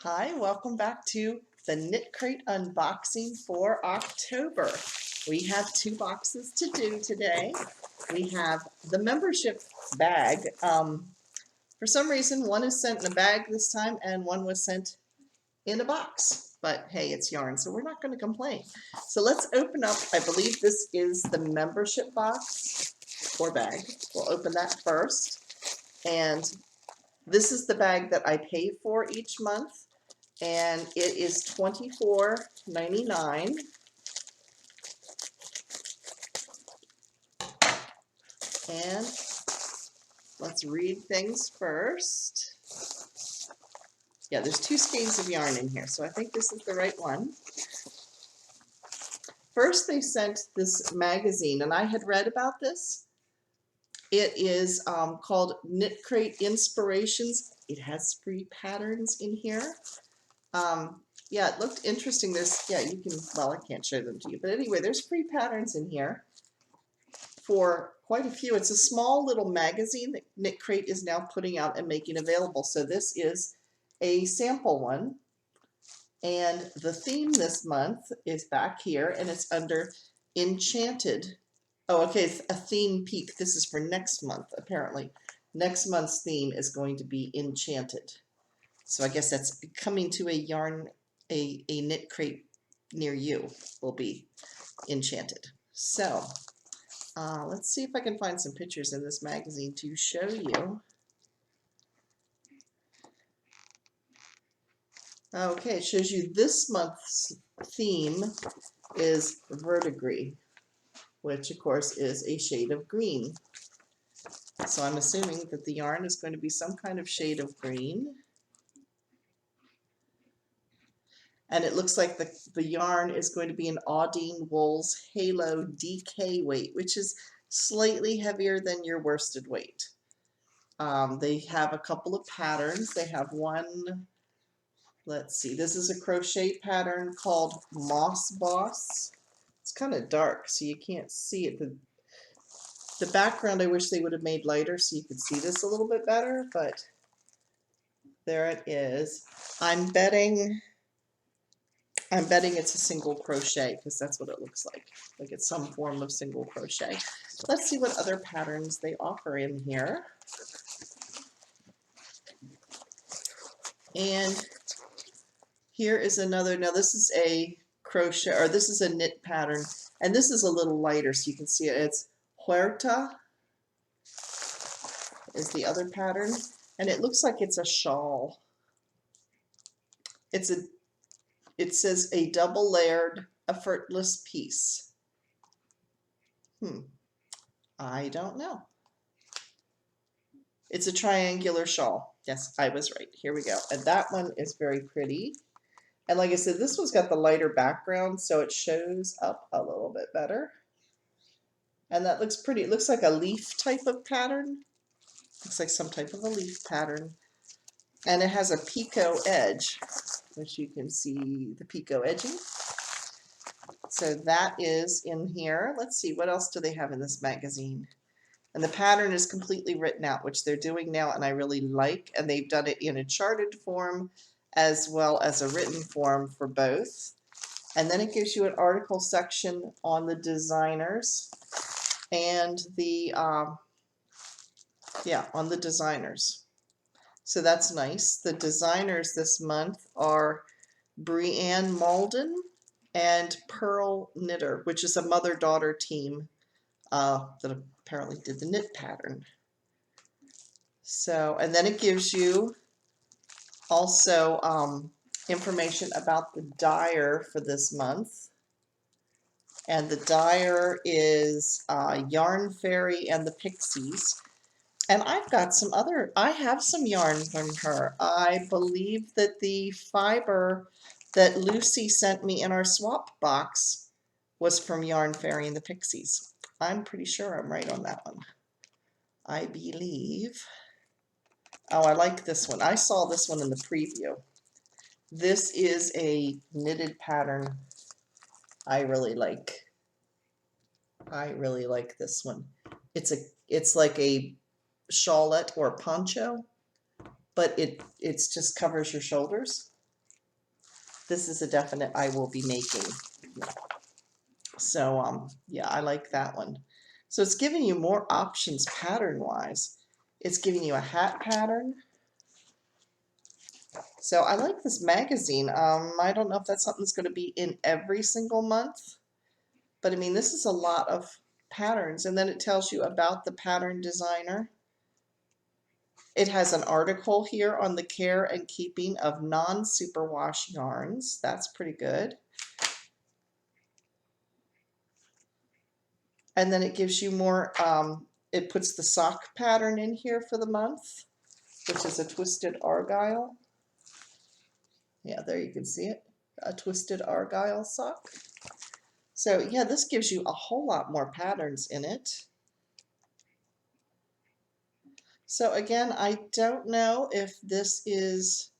Hi, welcome back to the Knit Crate unboxing for October. We have two boxes to do today. We have the membership bag. For some reason, one is sent in a bag this time and one was sent in a box. But hey, it's yarn, so we're not going to complain. So let's open up, I believe this is the membership box or bag. We'll open that first. And this is the bag that I pay for each month. And it is $24.99. And let's read things first. Yeah, there's two skeins of yarn in here, so I think this is the right one. First, they sent this magazine, and I had read about this. It is called Knit Crate Inspirations. It has free patterns in here. Yeah, it looked interesting. Yeah, you can, well, I can't show them to you, but anyway, there's free patterns in here for quite a few. It's a small little magazine that Knit Crate is now putting out and making available. So this is a sample one. And the theme this month is back here, and it's under Enchanted. Oh, okay, it's a theme peek. This is for next month, apparently. Next month's theme is going to be Enchanted. So I guess that's coming to a Knit Crate near you will be Enchanted. So let's see if I can find some pictures in this magazine to show you. Okay, it shows you this month's theme is verdigris, which of course is a shade of green. So I'm assuming that the yarn is going to be some kind of shade of green. And it looks like the yarn is going to be an Audine Wool's Halo DK weight, which is slightly heavier than your worsted weight. They have a couple of patterns. They have one, let's see, this is a crochet pattern called Moss Boss. It's kind of dark, so you can't see it. The background I wish they would have made lighter so you could see this a little bit better, but there it is. I'm betting it's a single crochet because that's what it looks like it's some form of single crochet. Let's see what other patterns they offer in here. And here is another, now this is a crochet, or this is a knit pattern, and this is a little lighter so you can see it. It's Huerta is the other pattern, and it looks like it's a shawl. It says a double layered, effortless piece. I don't know. It's a triangular shawl. Yes, I was right. Here we go. And that one is very pretty. And like I said, this one's got the lighter background, so it shows up a little bit better. And that looks pretty. It looks like a leaf type of pattern. Looks like some type of a leaf pattern. And it has a picot edge, which you can see the picot edging. So that is in here. Let's see, what else do they have in this magazine? And the pattern is completely written out, which they're doing now, and I really like. And they've done it in a charted form as well as a written form for both. And then it gives you an article section on the designers and the, on the designers. So that's nice. The designers this month are Brianne Malden and Pearl Knitter, which is a mother-daughter team that apparently did the knit pattern. So, and then it gives you also information about the dyer for this month. And the dyer is Yarn Fairy and the Pixies. And I've got some other, I have some yarn from her. I believe that the fiber that Lucy sent me in our swap box was from Yarn Fairy and the Pixies. I'm pretty sure I'm right on that one. I believe. Oh, I like this one. I saw this one in the preview. This is a knitted pattern I really like. I really like this one. It's like a shawlette or poncho, but it just covers your shoulders. this is a definite I will be making. So yeah, I like that one. So it's giving you more options pattern wise. It's giving you a hat pattern. So I like this magazine. I don't know if that's something that's going to be in every single month, but I mean, this is a lot of patterns. And then it tells you about the pattern designer. It has an article here on the care and keeping of non-superwash yarns. That's pretty good. And then it gives you more, it puts the sock pattern in here for the month, which is a twisted argyle. Yeah, there you can see it, a twisted argyle sock. So yeah, this gives you a whole lot more patterns in it. So again, I don't know if this is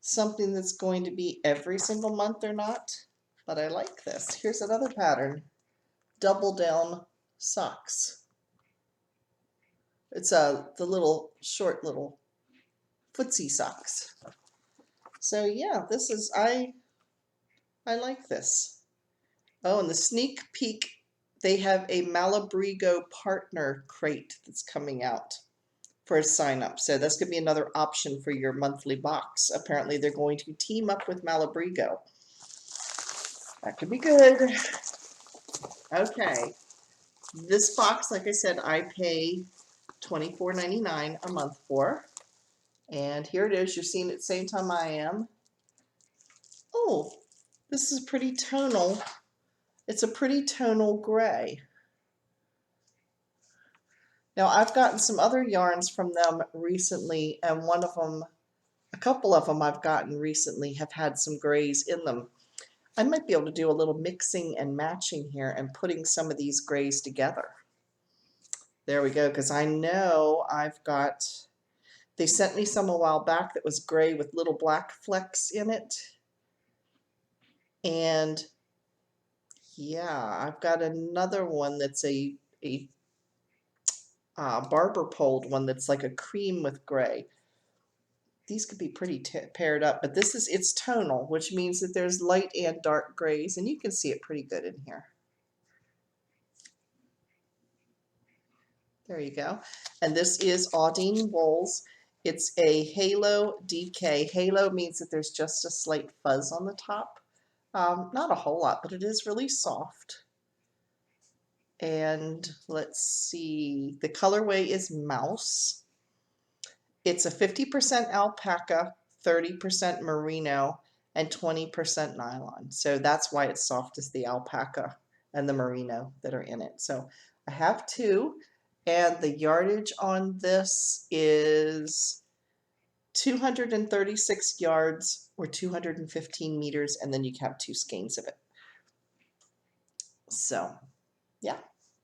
something that's going to be every single month or not, but I like this. Here's another pattern, double down socks. It's the little short little footsie socks. So yeah, this is, I like this. Oh, and the sneak peek, they have a Malabrigo partner crate that's coming out for a sign up. So that's going to be another option for your monthly box. Apparently they're going to team up with Malabrigo. That could be good. Okay. This box, like I said, I pay $24.99 a month for. And here it is. You're seeing it at the same time I am. Oh, this is pretty tonal. It's a pretty tonal gray. Now I've gotten some other yarns from them recently, and one of them, a couple of them I've gotten recently have had some grays in them. I might be able to do a little mixing and matching here and putting some of these grays together. There we go, because I know I've got, they sent me some a while back that was gray with little black flecks in it. And yeah, I've got another one that's a barber pole one that's like a cream with gray. These could be pretty paired up, but this is, it's tonal, which means that there's light and dark grays, and you can see it pretty good in here. There you go. And this is Audine Wools. It's a Halo DK. Halo means that there's just a slight fuzz on the top. Not a whole lot, but it is really soft. And let's see, the colorway is Mouse. It's a 50% alpaca, 30% merino, and 20% nylon. So that's why it's soft, as the alpaca and the merino that are in it. So I have two, and the yardage on this is 236 yards or 215 meters, and then you have 2 skeins of it. So yeah,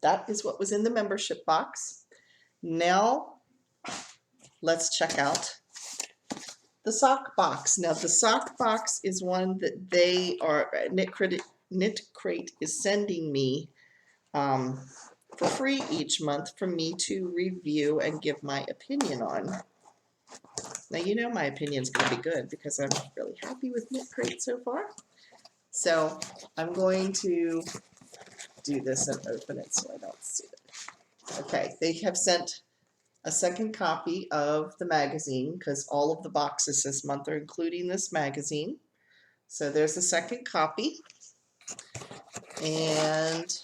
that is what was in the membership box. Now let's check out the sock box. Now the sock box is one that they are, Knit Crate is sending me for free each month for me to review and give my opinion on. Now you know my opinion is going to be good because I'm really happy with Knit Crate so far. So I'm going to do this and open it so I don't see it. Okay, they have sent a second copy of the magazine because all of the boxes this month are including this magazine. So there's a second copy. And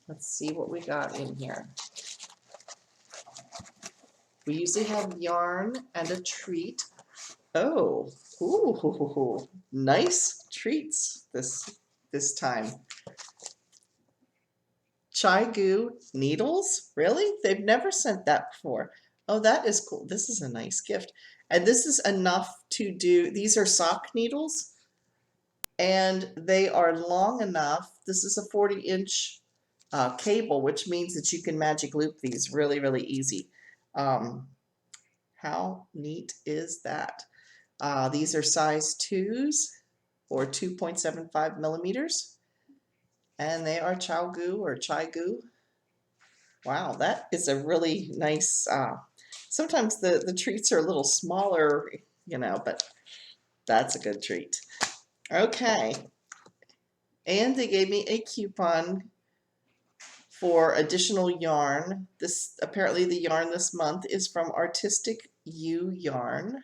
let's see what we got in here. We usually have yarn and a treat. Oh, ooh, nice treats this time. Chai Goo needles? Really? They've never sent that before. Oh, that is cool. This is a nice gift. And this is enough to do, these are sock needles, and they are long enough. This is a 40-inch cable, which means that you can magic loop these really, really easy. How neat is that? These are size 2s or 2.75 millimeters. And they are Chai Goo. Wow, that is a really nice, sometimes the treats are a little smaller you know, but that's a good treat. Okay. And they gave me a coupon for additional yarn. This apparently the yarn this month is from Artistic U Yarn.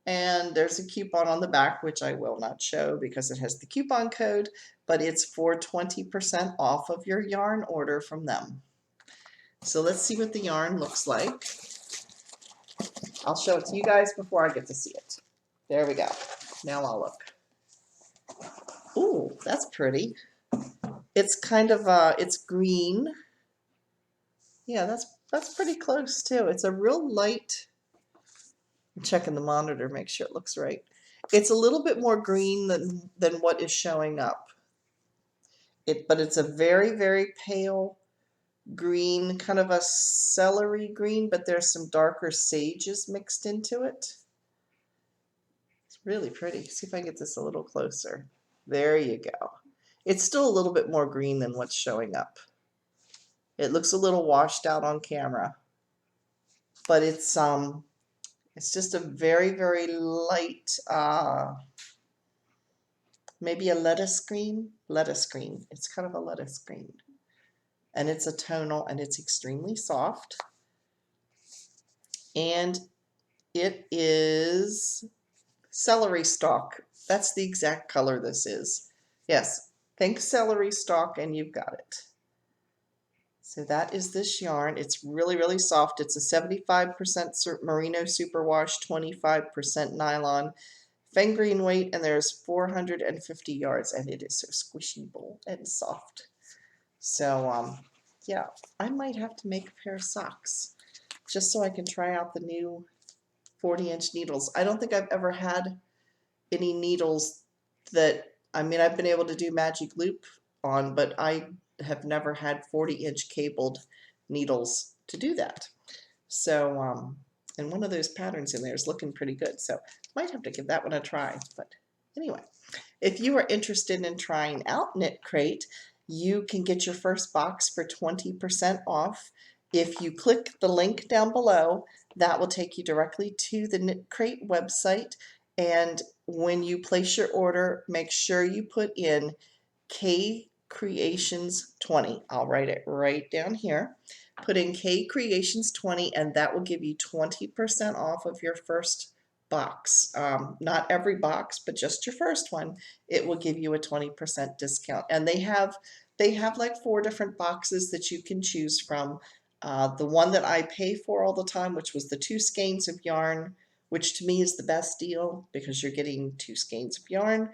And there's a coupon on the back, which I will not show because it has the coupon code, but it's for 20% off of your yarn order from them. So let's see what the yarn looks like. I'll show it to you guys before I get to see it. There we go. Now I'll look. Ooh, that's pretty. It's kind of it's green. Yeah, that's pretty close too. It's a real light. I'm checking the monitor, make sure it looks right. It's a little bit more green than what is showing up. But it's a very, very pale green, kind of a celery green, but there's some darker sages mixed into it. It's really pretty. See if I can get this a little closer. There you go. It's still a little bit more green than what's showing up. It looks a little washed out on camera, but it's just a very, very light, maybe a lettuce green. Lettuce green. It's kind of a lettuce green. And it's a tonal, and it's extremely soft. And it is celery stalk. That's the exact color this is. Yes, think celery stalk, and you've got it. So that is this yarn. It's really, really soft. It's a 75% merino superwash, 25% nylon, fengreen weight, and there's 450 yards, and it is so squishy and soft. So, yeah, I might have to make a pair of socks just so I can try out the new 40-inch needles. I don't think I've ever had any needles that, I mean, I've been able to do magic loop on, but I have never had 40-inch cabled needles to do that. So, and one of those patterns in there is looking pretty good, so might have to give that one a try. But anyway, if you are interested in trying out Knit Crate, you can get your first box for 20% off. If you click the link down below, that will take you directly to the Knit Crate website. And when you place your order, make sure you put in K Creations 20. I'll write it right down here. Put in K Creations 20, and that will give you 20% off of your first box. Not every box, but just your first one. It will give you a 20% discount. And they have like 4 different boxes that you can choose from. The one that I pay for all the time, which was the 2 skeins of yarn, which to me is the best deal because you're getting 2 skeins of yarn.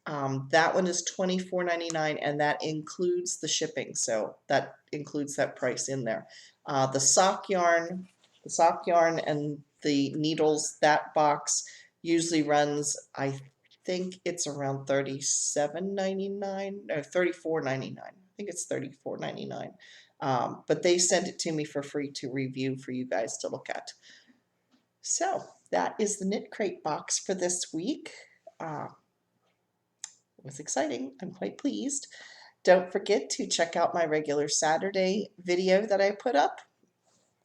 That one is $24.99, and that includes the shipping, so that includes that price in there. The sock yarn and the needles, that box usually runs, I think it's around $37.99 or $34.99. I think it's $34.99. But they sent it to me for free to review for you guys to look at. So that is the Knit Crate box for this week. It was exciting. I'm quite pleased. Don't forget to check out my regular Saturday video that I put up.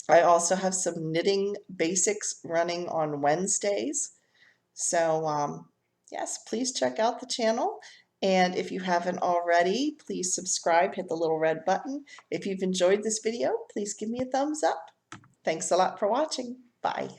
I also have some knitting basics running on Wednesdays. So, yes, please check out the channel. And if you haven't already, please subscribe, hit the little red button. If you've enjoyed this video, please give me a thumbs up. Thanks a lot for watching. Bye.